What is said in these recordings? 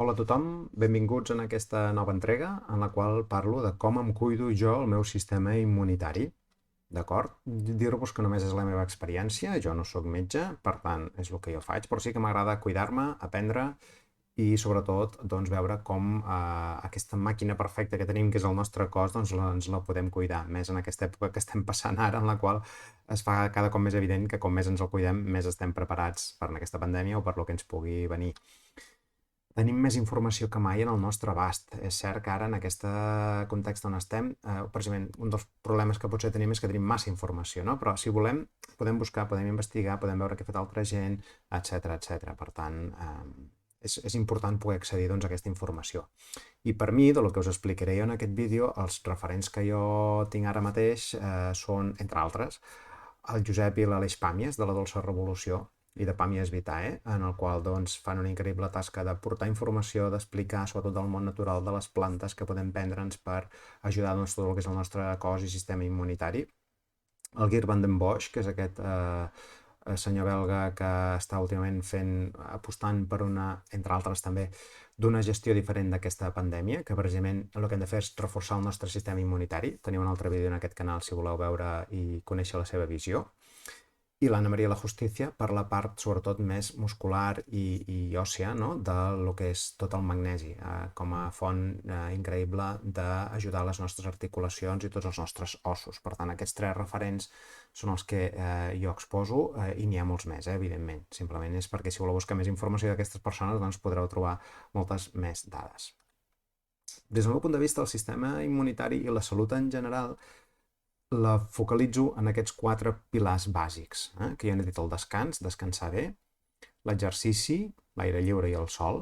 Hola a tothom, benvinguts en aquesta nova entrega en la qual parlo de com em cuido jo el meu sistema immunitari. D'acord? Dir-vos que només és la meva experiència, jo no sóc metge, per tant és el que jo faig, però sí que m'agrada cuidar-me, aprendre i sobretot doncs, veure com aquesta màquina perfecta que tenim, que és el nostre cos, doncs ens la podem cuidar, més en aquesta època que estem passant ara, en la qual es fa cada cop més evident que com més ens el cuidem, més estem preparats per aquesta pandèmia o per lo que ens pugui venir. Tenim més informació que mai en el nostre abast. És cert que ara, en aquest context on estem, precisament un dels problemes que potser tenim és que tenim massa informació, no? Però si volem, podem buscar, podem investigar, podem veure què ha fet altra gent, etc etc. Per tant, és important poder accedir doncs, a aquesta informació. I per mi, del que us explicaré jo en aquest vídeo, els referents que jo tinc ara mateix són, entre altres, el Josep i l'Aleix Pàmies, de la Dolça Revolució, i de Pàmies Vitae, en el qual doncs, fan una increïble tasca de portar informació, d'explicar sobretot del món natural de les plantes que podem prendre'ns per ajudar doncs, tot el que és el nostre cos i sistema immunitari. El Geert van den Bosch, que és aquest senyor belga que està últimament apostant per una, entre altres també, d'una gestió diferent d'aquesta pandèmia, que precisament el que hem de fer és reforçar el nostre sistema immunitari. Teniu un altre vídeo en aquest canal si voleu veure i conèixer la seva visió. I l'Anna Maria La Justícia per la part, sobretot, més muscular i òssia, no? De lo que és tot el magnesi, com a font increïble d'ajudar les nostres articulacions i tots els nostres ossos. Per tant, aquests tres referents són els que jo exposo i n'hi ha molts més, evidentment. Simplement és perquè si voleu buscar més informació d'aquestes persones, doncs podreu trobar moltes més dades. Des del meu punt de vista, el sistema immunitari i la salut en general la focalitzo en aquests quatre pilars bàsics, que ja n'he dit: el descans, descansar bé, l'exercici, l'aire lliure i el sol,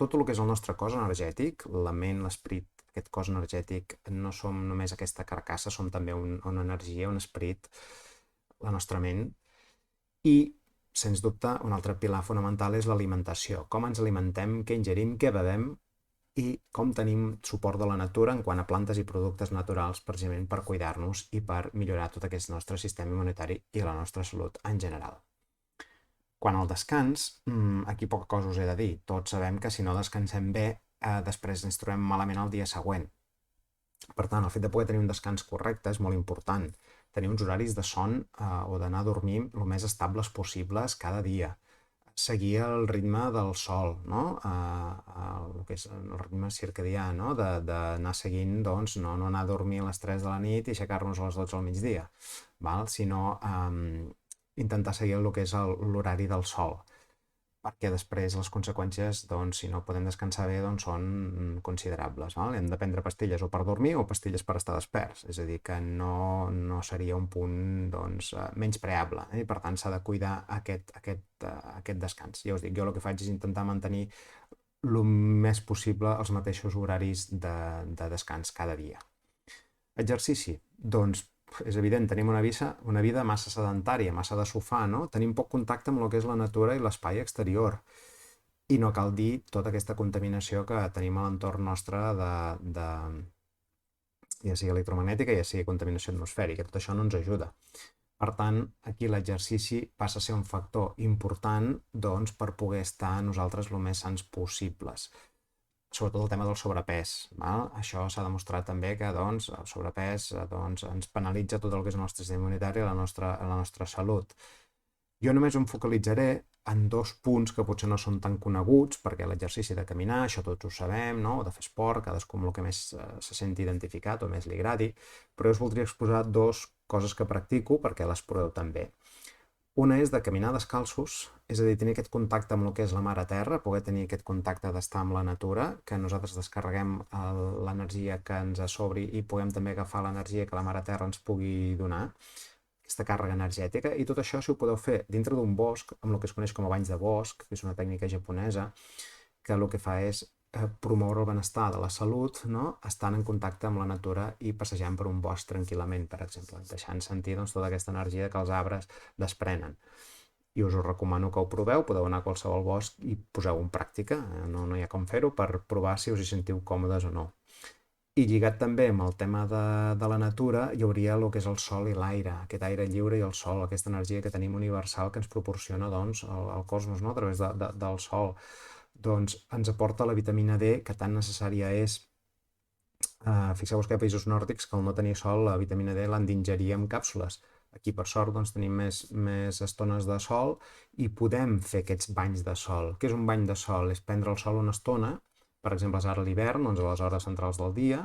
tot el que és el nostre cos energètic, la ment, l'esperit, aquest cos energètic, no som només aquesta carcassa, som també una energia, un esperit, la nostra ment, i, sens dubte, un altre pilar fonamental és l'alimentació, com ens alimentem, què ingerim, què bevem, i com tenim suport de la natura en quant a plantes i productes naturals precisament per cuidar-nos i per millorar tot aquest nostre sistema immunitari i la nostra salut en general. Quant al descans, aquí poca cosa us he de dir. Tots sabem que si no descansem bé, després ens trobem malament el dia següent. Per tant, el fet de poder tenir un descans correcte és molt important. Tenir uns horaris de son o d'anar a dormir el més estables possibles cada dia. Seguir el ritme del sol, no? El que és el ritme circadià, no? D'anar seguint, doncs, no anar a dormir a les 3 de la nit i aixecar-nos a les 12 al migdia, val? Sinó intentar seguir el que és l'horari del sol, perquè després les conseqüències, doncs, si no podem descansar bé, doncs són considerables. Val? Hem de prendre pastilles o per dormir o pastilles per estar desperts, és a dir, que no seria un punt doncs, menyspreable, i per tant s'ha de cuidar aquest descans. Ja us dic, jo el que faig és intentar mantenir el més possible els mateixos horaris de descans cada dia. Exercici, doncs és evident, tenim una vida massa sedentària, massa de sofà, no? Tenim poc contacte amb el que és la natura i l'espai exterior. I no cal dir tota aquesta contaminació que tenim a l'entorn nostre ja sigui electromagnètica, ja sigui contaminació atmosfèrica. Tot això no ens ajuda. Per tant, aquí l'exercici passa a ser un factor important doncs, per poder estar nosaltres el més sans possibles. Sobretot el tema del sobrepès. Val? Això s'ha demostrat també que doncs, el sobrepès ens penalitza tot el que és el nostre sistema immunitari i la nostra salut. Jo només em focalitzaré en dos punts que potser no són tan coneguts, perquè l'exercici de caminar, això tots ho sabem, no? O de fer esport, cadascú amb el que més se senti identificat o més li agradi, però jo us voldria exposar dos coses que practico perquè les proveu també. Una és de caminar descalços, és a dir, tenir aquest contacte amb el que és la mare terra, poder tenir aquest contacte d'estar amb la natura, que nosaltres descarreguem l'energia que ens sobri i puguem també agafar l'energia que la mare terra ens pugui donar, aquesta càrrega energètica, i tot això si ho podeu fer dintre d'un bosc, amb el que es coneix com a banys de bosc, que és una tècnica japonesa, que el que fa és promoure el benestar de la salut, no? Estant en contacte amb la natura i passejant per un bosc tranquil·lament, per exemple, deixant sentir doncs, tota aquesta energia que els arbres desprenen. I us ho recomano que ho proveu, podeu anar a qualsevol bosc i poseu en pràctica, no hi ha com fer-ho, per provar si us hi sentiu còmodes o no. I lligat també amb el tema de la natura, hi hauria el que és el sol i l'aire, aquest aire lliure i el sol, aquesta energia que tenim universal que ens proporciona doncs, el cosmos, no? A través del sol. doncs ens aporta la vitamina D, que tan necessària és. Fixeu-vos que hi ha països nòrdics que al no tenir sol la vitamina D l'han d'ingerir amb càpsules. Aquí, per sort, doncs, tenim més estones de sol i podem fer aquests banys de sol. Què és un bany de sol? És prendre el sol una estona, per exemple, és ara l'hivern, doncs a les hores centrals del dia,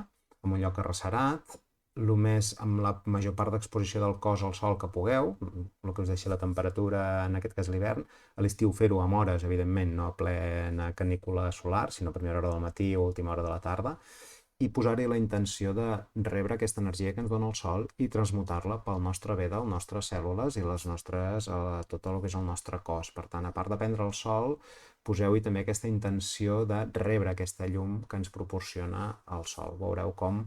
en un lloc arrecerat, amb la major part d'exposició del cos al sol que pugueu, el que us deixi la temperatura, en aquest cas l'hivern. A l'estiu fer-ho amb hores, evidentment, no a plena canícula solar, sinó a primera hora del matí o última hora de la tarda, i posar-hi la intenció de rebre aquesta energia que ens dona el sol i transmutar-la pel nostre bé de les nostres cèl·lules i tot el que és el nostre cos. Per tant, a part de prendre el sol, poseu-hi també aquesta intenció de rebre aquesta llum que ens proporciona el sol. Veureu com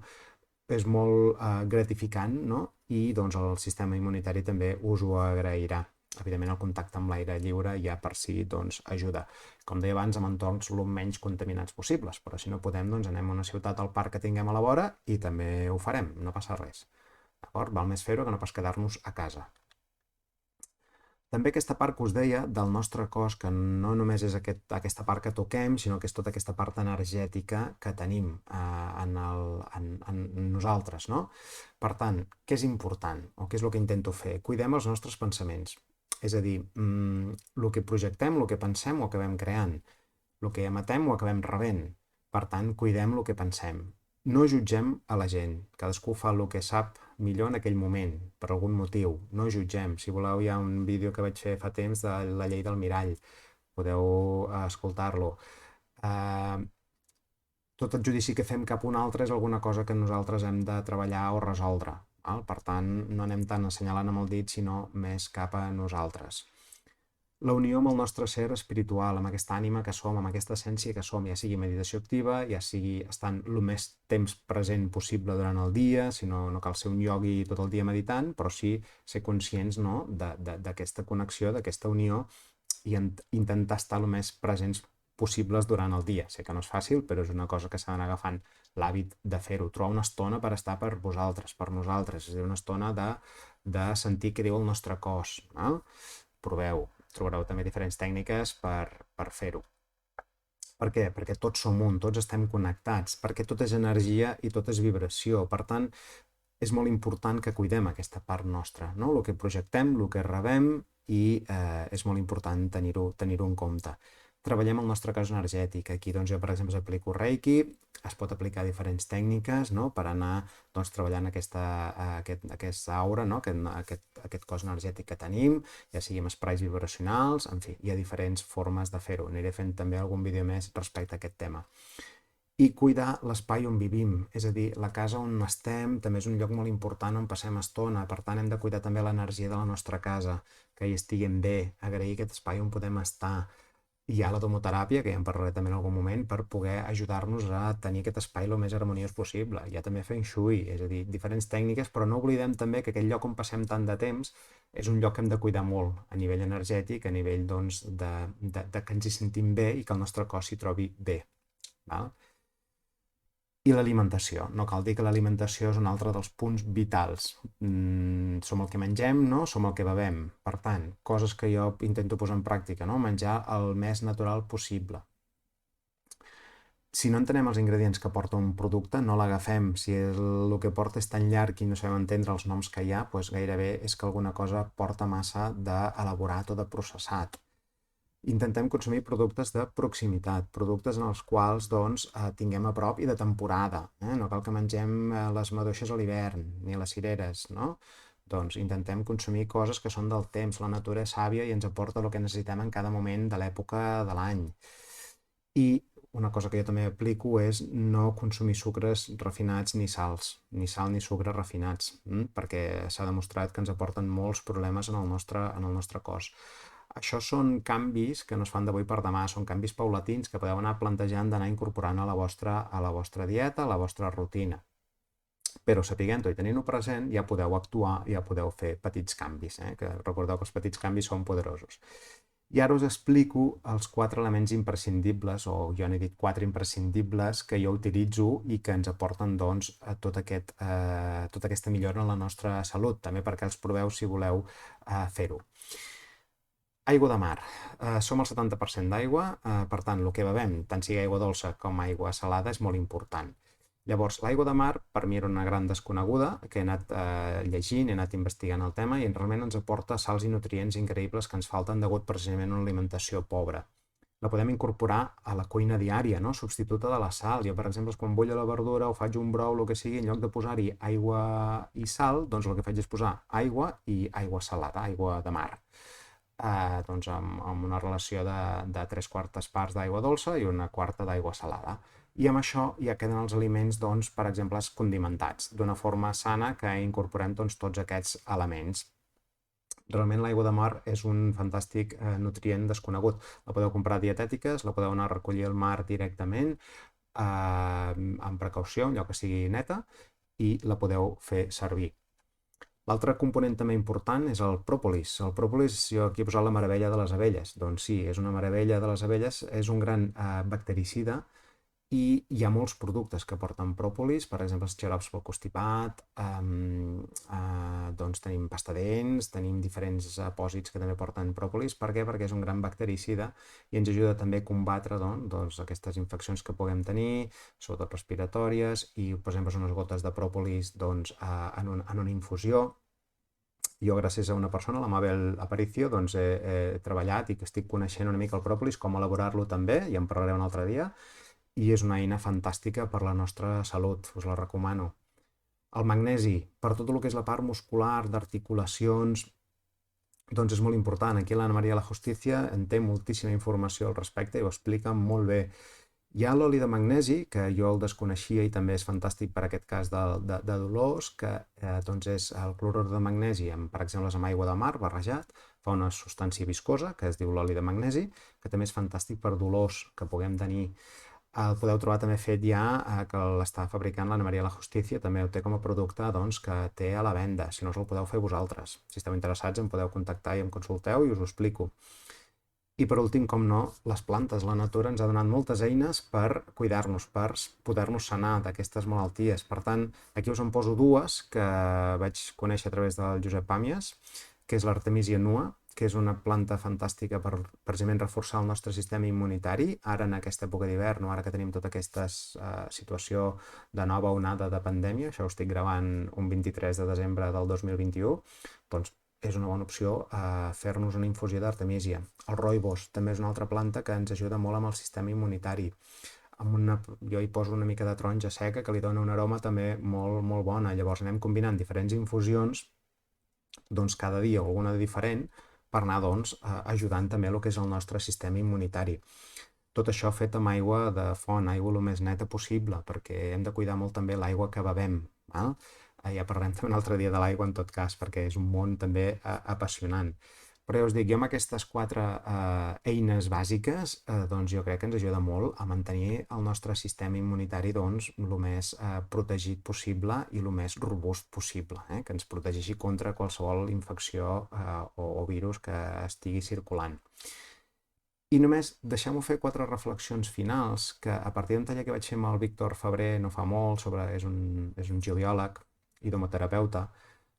és molt gratificant, no? I doncs el sistema immunitari també us ho agrairà. Evidentment, el contacte amb l'aire lliure ja per si doncs, ajuda. Com deia abans, amb entorns el menys contaminats possibles, però si no podem, doncs anem a una ciutat al parc que tinguem a la vora i també ho farem, no passa res. D'acord? Val més fer-ho que no pas quedar-nos a casa. També aquesta part que us deia del nostre cos, que no només és aquesta part que toquem, sinó que és tota aquesta part energètica que tenim en nosaltres, no? Per tant, què és important o què és el que intento fer? Cuidem els nostres pensaments. És a dir, el que projectem, el que pensem ho acabem creant. El que emetem ho acabem rebent. Per tant, cuidem el que pensem. No jutgem a la gent. Cadascú fa el que sap millor en aquell moment, per algun motiu. No jutgem. Si voleu, hi ha un vídeo que vaig fer fa temps de la llei del mirall. Podeu escoltar-lo. Tot el judici que fem cap a un altre és alguna cosa que nosaltres hem de treballar o resoldre. Per tant, no anem tant assenyalant amb el dit, sinó més cap a nosaltres. La unió amb el nostre ser espiritual, amb aquesta ànima que som, amb aquesta essència que som, ja sigui meditació activa, ja sigui estant el més temps present possible durant el dia, si no cal ser un iogui tot el dia meditant, però sí ser conscients, no, d'aquesta connexió, d'aquesta unió i intentar estar el més presents possibles durant el dia. Sé que no és fàcil, però és una cosa que s'ha d'anar agafant l'hàbit de fer-ho. Trobar una estona per estar per vosaltres, per nosaltres, és a dir, una estona de sentir què diu el nostre cos. Proveu. Trobareu també diferents tècniques per fer-ho. Per què? Perquè tots som un, tots estem connectats, perquè tot és energia i tot és vibració. Per tant, és molt important que cuidem aquesta part nostra, no? El que projectem, el que rebem, i és molt important tenir-ho en compte. Treballem el nostre cos energètic. Aquí doncs, jo, per exemple, aplico Reiki, es pot aplicar diferents tècniques, no? Per anar doncs, treballant aquesta aura, no? Aquest cos energètic que tenim, ja sigui amb esprais vibracionals, en fi, hi ha diferents formes de fer-ho. Aniré fent també algun vídeo més respecte a aquest tema. I cuidar l'espai on vivim, és a dir, la casa on estem també és un lloc molt important on passem estona, per tant hem de cuidar també l'energia de la nostra casa, que hi estiguem bé, agrair aquest espai on podem estar. Hi ha la domoteràpia, que ja en parlaré també en algun moment, per poder ajudar-nos a tenir aquest espai el més harmoniós possible. Hi ha també Feng Shui, és a dir, diferents tècniques, però no oblidem també que aquell lloc on passem tant de temps és un lloc que hem de cuidar molt a nivell energètic, a nivell doncs, de que ens hi sentim bé i que el nostre cos s'hi trobi bé. Val? I l'alimentació. No cal dir que l'alimentació és un altre dels punts vitals. Som el que mengem, no? Som el que bevem. Per tant, coses que jo intento posar en pràctica, no? Menjar el més natural possible. Si no entenem els ingredients que porta un producte, no l'agafem. Si el que porta és tan llarg i no sabem entendre els noms que hi ha, doncs gairebé és que alguna cosa porta massa d'elaborat o de processat. Intentem consumir productes de proximitat, productes en els quals doncs, tinguem a prop i de temporada. No cal que mengem les maduixes a l'hivern, ni les cireres, no? Doncs intentem consumir coses que són del temps, la natura és sàvia i ens aporta el que necessitem en cada moment de l'època de l'any. I una cosa que jo també aplico és no consumir sucres refinats ni sals, ni sal ni sucres refinats, perquè s'ha demostrat que ens aporten molts problemes en el nostre cos. Això són canvis que no es fan d'avui per demà, són canvis paulatins que podeu anar plantejant d'anar incorporant a la vostra dieta, a la vostra rutina. Però sapiguent-ho i tenint-ho present, ja podeu actuar, ja podeu fer petits canvis, que recordeu que els petits canvis són poderosos. I ara us explico els 4 elements imprescindibles, o jo n'he dit 4 imprescindibles, que jo utilitzo i que ens aporten doncs, tota aquesta millora en la nostra salut, també perquè els proveu si voleu fer-ho. Aigua de mar. Som el 70% d'aigua, per tant, el que bevem, tant sigui aigua dolça com aigua salada, és molt important. Llavors, l'aigua de mar, per mi era una gran desconeguda, que he anat llegint, he anat investigant el tema i realment ens aporta sals i nutrients increïbles que ens falten degut precisament a una alimentació pobra. La podem incorporar a la cuina diària, no? Substituta de la sal. Jo, per exemple, quan bullo la verdura o faig un brou, el que sigui, en lloc de posar-hi aigua i sal, doncs el que faig és posar aigua i aigua salada, aigua de mar. Doncs amb una relació de 3/4 parts d'aigua dolça i una quarta d'aigua salada. I amb això ja queden els aliments, doncs, per exemple, condimentats, d'una forma sana que incorporem doncs, tots aquests elements. Realment l'aigua de mar és un fantàstic nutrient desconegut. La podeu comprar a dietètiques, la podeu anar a recollir al mar directament, amb precaució, en lloc que sigui neta, i la podeu fer servir. L'altre component també important és el pròpolis. El pròpolis, jo aquí he posat la meravella de les abelles. Doncs sí, és una meravella de les abelles, és un gran bactericida i hi ha molts productes que porten pròpolis, per exemple, els xarops pel constipat, doncs tenim pasta dents, tenim diferents apòsits que també porten pròpolis. Per què? Perquè és un gran bactericida i ens ajuda també a combatre doncs, aquestes infeccions que puguem tenir, sobretot respiratòries, i per exemple unes gotes de pròpolis doncs, en una infusió. Jo, gràcies a una persona, la Mabel Aparicio, doncs he treballat i que estic coneixent una mica el pròpolis, com elaborar-lo també, i en parlaré un altre dia, i és una eina fantàstica per la nostra salut, us la recomano. El magnesi, per tot el que és la part muscular, d'articulacions, doncs és molt important. Aquí l'Anna Maria La Justicia en té moltíssima informació al respecte i ho explica molt bé. Hi ha l'oli de magnesi, que jo el desconeixia i també és fantàstic per aquest cas de dolors, que doncs és el clorur de magnesi, per exemple, amb aigua de mar barrejat, fa una substància viscosa, que es diu l'oli de magnesi, que també és fantàstic per dolors que puguem tenir. El podeu trobar també fet ja, que l'està fabricant l'Anna Maria La Justicia, també ho té com a producte doncs, que té a la venda, si no us el podeu fer vosaltres. Si esteu interessats em podeu contactar i em consulteu i us ho explico. I per últim, com no, les plantes. La natura ens ha donat moltes eines per cuidar-nos, per poder-nos sanar d'aquestes malalties. Per tant, aquí us en poso dues que vaig conèixer a través del Josep Pàmies, que és l'Artemisia nua, que és una planta fantàstica per precisament reforçar el nostre sistema immunitari, ara en aquesta època d'hivern, o ara que tenim tota aquesta situació de nova onada de pandèmia, això ho estic gravant un 23 de desembre del 2021, doncs és una bona opció fer-nos una infusió d'artemísia. El rooibos també és una altra planta que ens ajuda molt amb el sistema immunitari. Jo hi poso una mica de taronja seca que li dona un aroma també molt, molt bona. Llavors anem combinant diferents infusions doncs cada dia o alguna de diferent per anar doncs, ajudant també el que és el nostre sistema immunitari. Tot això fet amb aigua de font, aigua el més neta possible, perquè hem de cuidar molt també l'aigua que bevem. Ja parlarem també un altre dia de l'aigua en tot cas, perquè és un món també apassionant. Però ja us dic, jo amb aquestes 4 eines bàsiques, doncs jo crec que ens ajuda molt a mantenir el nostre sistema immunitari doncs, el més protegit possible i el més robust possible, que ens protegeixi contra qualsevol infecció o virus que estigui circulant. I només deixem-ho fer 4 reflexions finals, que a partir d'un taller que vaig fer amb el Víctor Febrer no fa molt, és un geobiòleg i domoterapeuta,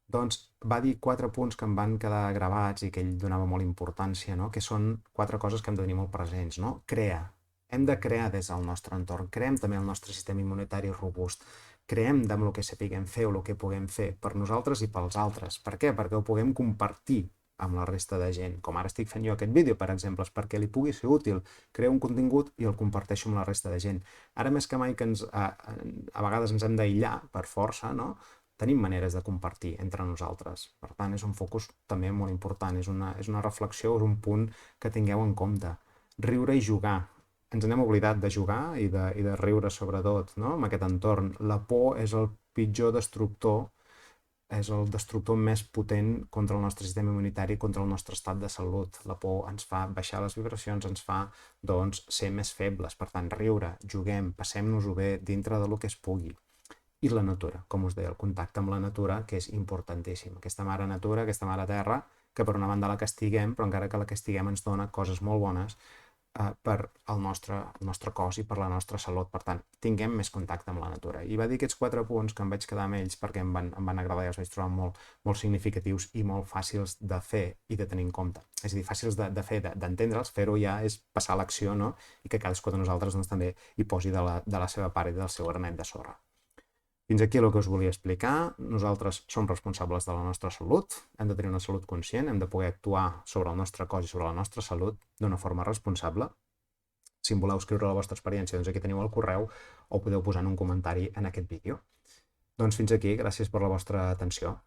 doncs va dir 4 punts que em van quedar gravats i que ell donava molt importància, no? Que són 4 coses que hem de tenir molt presents, no? Hem de crear des del nostre entorn, creem també el nostre sistema immunitari robust, creem amb el que sapiguem fer o el que puguem fer per nosaltres i pels altres. Per què? Perquè ho puguem compartir amb la resta de gent. Com ara estic fent jo aquest vídeo, per exemple, és perquè li pugui ser útil, creo un contingut i el comparteixo amb la resta de gent. Ara més que mai que a vegades ens hem d'aïllar per força, no? Tenim maneres de compartir entre nosaltres. Per tant, és un focus també molt important, és una reflexió, és un punt que tingueu en compte. Riure i jugar. Ens n'hem oblidat de jugar i de riure sobretot, no? En aquest entorn. La por és el pitjor destructor, és el destructor més potent contra el nostre sistema immunitari, contra el nostre estat de salut. La por ens fa baixar les vibracions, ens fa, doncs, ser més febles. Per tant, riure, juguem, passem-nos-ho bé dintre de lo que es pugui. I la natura, com us deia, el contacte amb la natura, que és importantíssim. Aquesta mare natura, aquesta mare terra, que per una banda la castiguem, però encara que la castiguem ens dona coses molt bones, per al nostre cos i per la nostra salut. Per tant, tinguem més contacte amb la natura. I va dir aquests 4 punts que em vaig quedar amb ells perquè em van agradar i els vaig trobar molt significatius i molt fàcils de fer i de tenir en compte. És a dir, fàcils de fer, d'entendre'ls, fer-ho ja és passar a l'acció, no? I que cadascú de nosaltres doncs, també hi posi de la seva part i del seu granet de sorra. Fins aquí el que us volia explicar. Nosaltres som responsables de la nostra salut, hem de tenir una salut conscient, hem de poder actuar sobre el nostre cos i sobre la nostra salut d'una forma responsable. Si em voleu escriure la vostra experiència, doncs aquí teniu el correu o podeu posar en un comentari en aquest vídeo. Doncs fins aquí, gràcies per la vostra atenció.